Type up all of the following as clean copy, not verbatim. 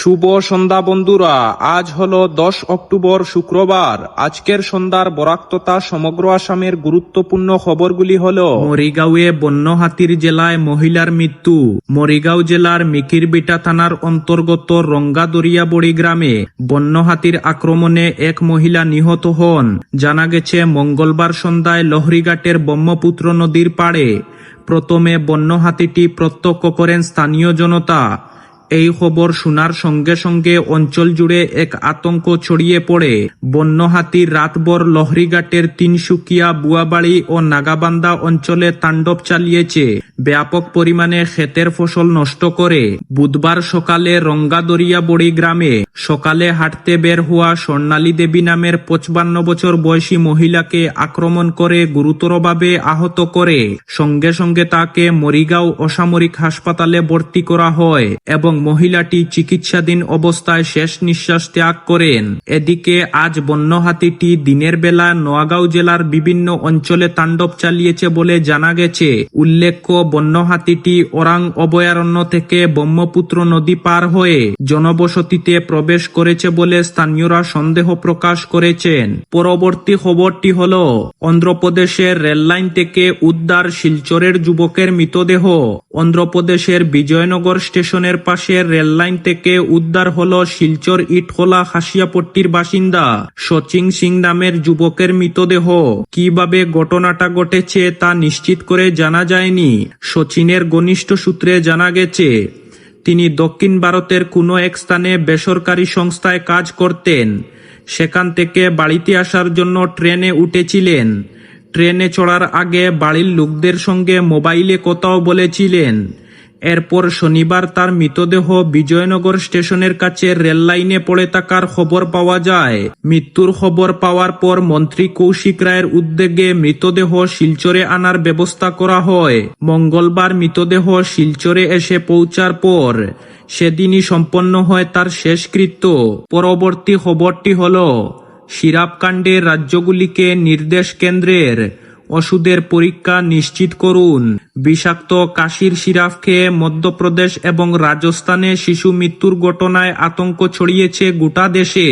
শুভ সন্ধ্যা বন্ধুরা, আজ হলো 10 অক্টোবর শুক্রবার। আজকের সন্ধ্যার বরাক তথা সমগ্র আসামের গুরুত্বপূর্ণ খবরগুলি হলো: মরিগাঁওয়ে বন্য হাতির জেলায় মহিলার মৃত্যু। মরিগাঁও জেলার মিকিরবিটা থানার অন্তর্গত রঙ্গাদরিয়াবড়ি গ্রামে বন্য হাতির আক্রমণে এক মহিলা নিহত হন। জানা গেছে, মঙ্গলবার সন্ধ্যায় লহরিঘাটের ব্রহ্মপুত্র নদীর পাড়ে প্রথমে বন্য হাতিটি প্রত্যক্ষ করেন স্থানীয় জনতা। এই খবর শোনার সঙ্গে সঙ্গে অঞ্চল জুড়ে এক আতঙ্ক ছড়িয়ে পড়ে। বন্য হাতি রাতভর লহরিঘাটের তিনসুকিয়া, বুয়াবাড়ি ও নাগাবান্ধা অঞ্চলে তাণ্ডব চালিয়েছে, ব্যাপক পরিমাণে ক্ষেতের ফসল নষ্ট করে। বুধবার সকালে রঙ্গাদরিয়াবড়ি গ্রামে সকালে হাঁটতে বের হওয়া স্বর্ণালী দেবী নামের 55 বছর বয়সী মহিলাকে আক্রমণ করে গুরুতরভাবে আহত করে। সঙ্গে সঙ্গে তাকে মরিগাঁও অসামরিক হাসপাতালে ভর্তি করা হয় এবং মহিলাটি চিকিৎসাধীন অবস্থায় শেষ নিঃশ্বাস ত্যাগ করেন। এদিকে আজ বন্য হাতিটি দিনের বেলা নোয়াগাঁও জেলার বিভিন্ন অঞ্চলে তাণ্ডব চালিয়েছে বলে জানা গেছে। উল্লেখ্য, বন্য হাতিটি ওরাং অভয়ারণ্য থেকে ব্রহ্মপুত্র নদী পার হয়ে জনবসতিতে প্রবেশ করেছে বলে স্থানীয়রা সন্দেহ প্রকাশ করেছেন। পরবর্তী খবরটি হল, অন্ধ্রপ্রদেশের রেললাইন থেকে উদ্ধার শিলচরের যুবকের মৃতদেহ। অন্ধ্রপ্রদেশের বিজয়নগর স্টেশনের পাশে রেললাইন থেকে উদ্ধার হল শিলচর ইটখোলা খাসিয়াপট্টির বাসিন্দা শচীন সিং নামের যুবকের মৃতদেহ। কিভাবে ঘটনাটা ঘটেছে তা নিশ্চিত করে জানা যায়নি। শচীনের ঘনিষ্ঠ সূত্রে জানা গেছে, তিনি দক্ষিণ ভারতের কোনো এক স্থানে বেসরকারি সংস্থায় কাজ করতেন। সেখান থেকে বাড়িতে আসার জন্য ট্রেনে উঠেছিলেন। ট্রেনে চড়ার আগে বাড়ির লোকদের সঙ্গে মোবাইলে কথাও বলেছিলেন। এরপর শনিবার তার মৃতদেহ বিজয়নগর স্টেশনের কাছে রেল লাইনে পড়ে থাকার খবর পাওয়া যায়। মৃত্যুর খবর পাওয়ার পর মন্ত্রী কৌশিক রায়ের উদ্যোগে মৃতদেহ শিলচরে আনার ব্যবস্থা করা হয়। মঙ্গলবার মৃতদেহ শিলচরে এসে পৌঁছার পর সেদিনই সম্পন্ন হয় তার শেষকৃত্য। পরবর্তী খবরটি হল, সিরাপ কাণ্ডে রাজ্যগুলিকে নির্দেশ কেন্দ্রের, ওষুধের পরীক্ষা নিশ্চিত করুন। বিষাক্ত কাশির সিরাপ খেয়ে মধ্যপ্রদেশ এবং রাজস্থানে শিশু মৃত্যুর ঘটনায় আতঙ্ক ছড়িয়েছে গোটা দেশে।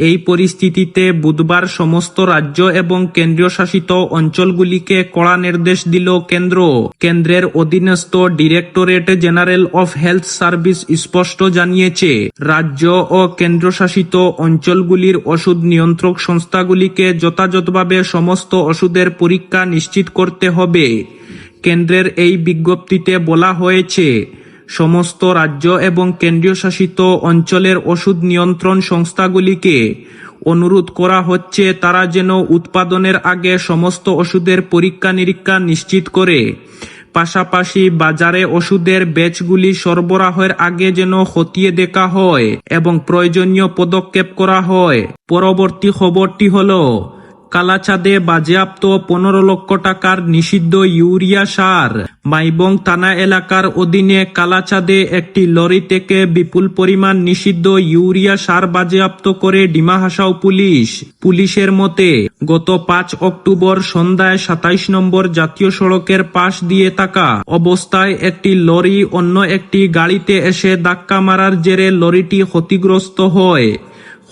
এই পরিস্থিতিতে বুধবার সমস্ত রাজ্য এবং কেন্দ্রীয় শাসিত অঞ্চলগুলিকে কড়া নির্দেশ দিল কেন্দ্র। কেন্দ্রের অধীনস্থ directorate general of health service স্পষ্ট জানিয়েছে, রাজ্য ও কেন্দ্রশাসিত অঞ্চলগুলির ওষুধ নিয়ন্ত্রক সংস্থাগুলিকে যথাযথভাবে সমস্ত ওষুধের পরীক্ষা নিশ্চিত করতে হবে। কেন্দ্রের এই বিজ্ঞপ্তিতে বলা হয়েছে, সমস্ত রাজ্য এবং কেন্দ্রীয় শাসিত অঞ্চলের ওষুধ নিয়ন্ত্রণ সংস্থাগুলিকে অনুরোধ করা হচ্ছে তারা যেন উৎপাদনের আগে সমস্ত ওষুধের পরীক্ষা নিরীক্ষা নিশ্চিত করে। পাশাপাশি বাজারে ওষুধের ব্যাচগুলি সরবরাহের আগে যেন খতিয়ে দেখা হয় এবং প্রয়োজনীয় পদক্ষেপ করা হয়। পরবর্তী খবরটি হল, কালাচাঁদে বাজেয়াপ্ত 15 লক্ষ টাকার নিষিদ্ধ ইউরিয়া সার। মাইবং থানা এলাকার অধীনে কালাচাঁদে একটি লরি থেকে বিপুল পরিমাণ নিষিদ্ধ ইউরিয়া সার বাজেয়াপ্ত করে ডিমা হাসাও পুলিশ। পুলিশের মতে, গত 5 অক্টোবর সন্ধ্যায় 27 নম্বর জাতীয় সড়কের পাশ দিয়ে থাকা অবস্থায় একটি লরি অন্য একটি গাড়িতে এসে ধাক্কা মারার জেরে লরিটি ক্ষতিগ্রস্ত হয়।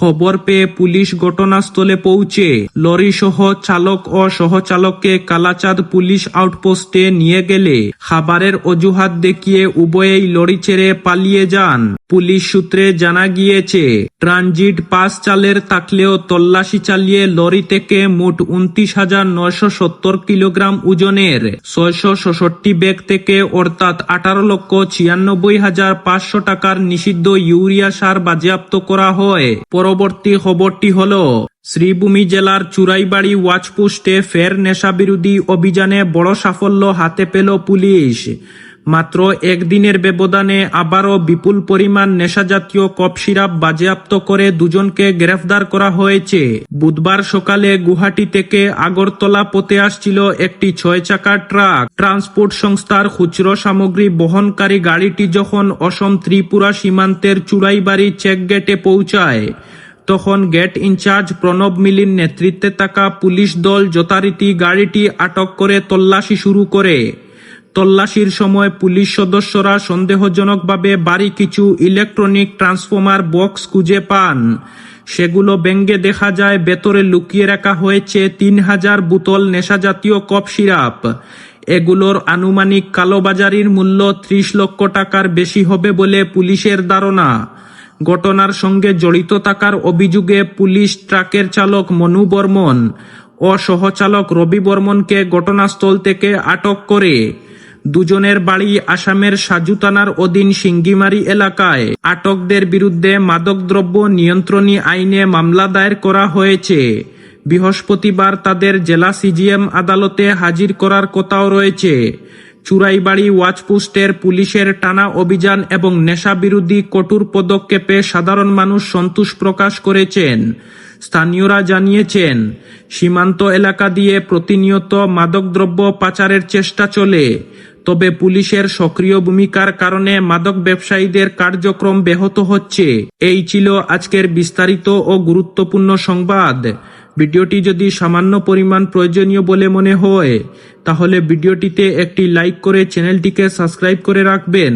খবর পেয়ে পুলিশ ঘটনাস্থলে পৌঁছে লরি সহ চালক ও সহচালককে কালাচাঁদ পুলিশ আউটপোস্টে নিয়ে গেলে খাবারের অজুহাত দেখিয়ে উভয়েই লরি ছেড়ে পালিয়ে যান। পুলিশ সূত্রে জানা গিয়েছে, ট্রানজিট পাস চালের থাকলেও তল্লাশি চালিয়ে লরি থেকে মোট 29,970 কিলোগ্রাম ওজনের 666 ব্যাগ থেকে অর্থাৎ 18,96,500 টাকার নিষিদ্ধ ইউরিয়া সার বাজেয়াপ্ত করা হয়। পরবর্তী খবরটি হল, শ্রীভূমি জেলার চুরাইবাড়ি ওয়াচপোস্টে ফের নেশা বিরোধী অভিযানে বড় সাফল্য হাতে পেল পুলিশ। মাত্র একদিনের ব্যবধানে আবারও বিপুল পরিমাণ নেশাজাতীয় কফ সিরাপ বাজেয়াপ্ত করে দুজনকে গ্রেফতার করা হয়েছে। বুধবার সকালে গুয়াহাটি থেকে আগরতলা পথে আসছিল একটি 6 চাকার ট্রাক। ট্রান্সপোর্ট সংস্থার খুচরো সামগ্রী বহনকারী গাড়িটি যখন অসম ত্রিপুরা সীমান্তের চুরাইবাড়ি চেকগেটে পৌঁছায়, তখন গেট ইনচার্জ প্রণব মিলির নেতৃত্বে থাকা পুলিশ দল যথারীতি গাড়িটি আটক করে তল্লাশি শুরু করে। তল্লাশির সময় পুলিশ সদস্যরা সন্দেহজনকভাবে বাড়ি কিছু ইলেকট্রনিক ট্রান্সফরমার বক্স খুঁজে পান। সেগুলো ভেঙে দেখা যায় ভেতরে লুকিয়ে রাখা হয়েছে 3000 বোতল নেশাজাতীয় কফ সিরাপ। এগুলোর আনুমানিক কালোবাজারির মূল্য 30 লক্ষ টাকার বেশি হবে বলে পুলিশের ধারণা। ঘটনার সঙ্গে জড়িত থাকার অভিযোগে পুলিশ ট্রাকের চালক মনু বর্মন ও সহচালক রবি বর্মনকে ঘটনাস্থল থেকে আটক করে। দুজনের বাড়ি আসামের সাজু থানার অধীন সিঙ্গিমারি এলাকায়। আটকদের বিরুদ্ধে মাদকদ্রব্য নিয়ন্ত্রণী আইনে মামলা দায়ের করা হয়েছে। বৃহস্পতিবার তাদের জেলা সিজিএম আদালতে হাজির করার কথাও রয়েছে। চুরাইবাড়ি ওয়াচপোস্টের পুলিশের টানা অভিযান এবং নেশা বিরোধী কঠোর পদক্ষেপে সাধারণ মানুষ সন্তোষ প্রকাশ করেছেন। স্থানীয়রা জানিয়েছেন, সীমান্ত এলাকা দিয়ে প্রতিনিয়ত মাদকদ্রব্য পাচারের চেষ্টা চলে। তবে পুলিশের সক্রিয় ভূমিকার কারণে মাদক ব্যবসায়ীদের কার্যক্রম ব্যাহত হচ্ছে। এই ছিল আজকের বিস্তারিত ও গুরুত্বপূর্ণ সংবাদ। ভিডিওটি যদি সামান্য পরিমাণ প্রয়োজনীয় বলে মনে হয় তাহলে ভিডিওটিতে একটি লাইক করে চ্যানেলটিকে সাবস্ক্রাইব করে রাখবেন।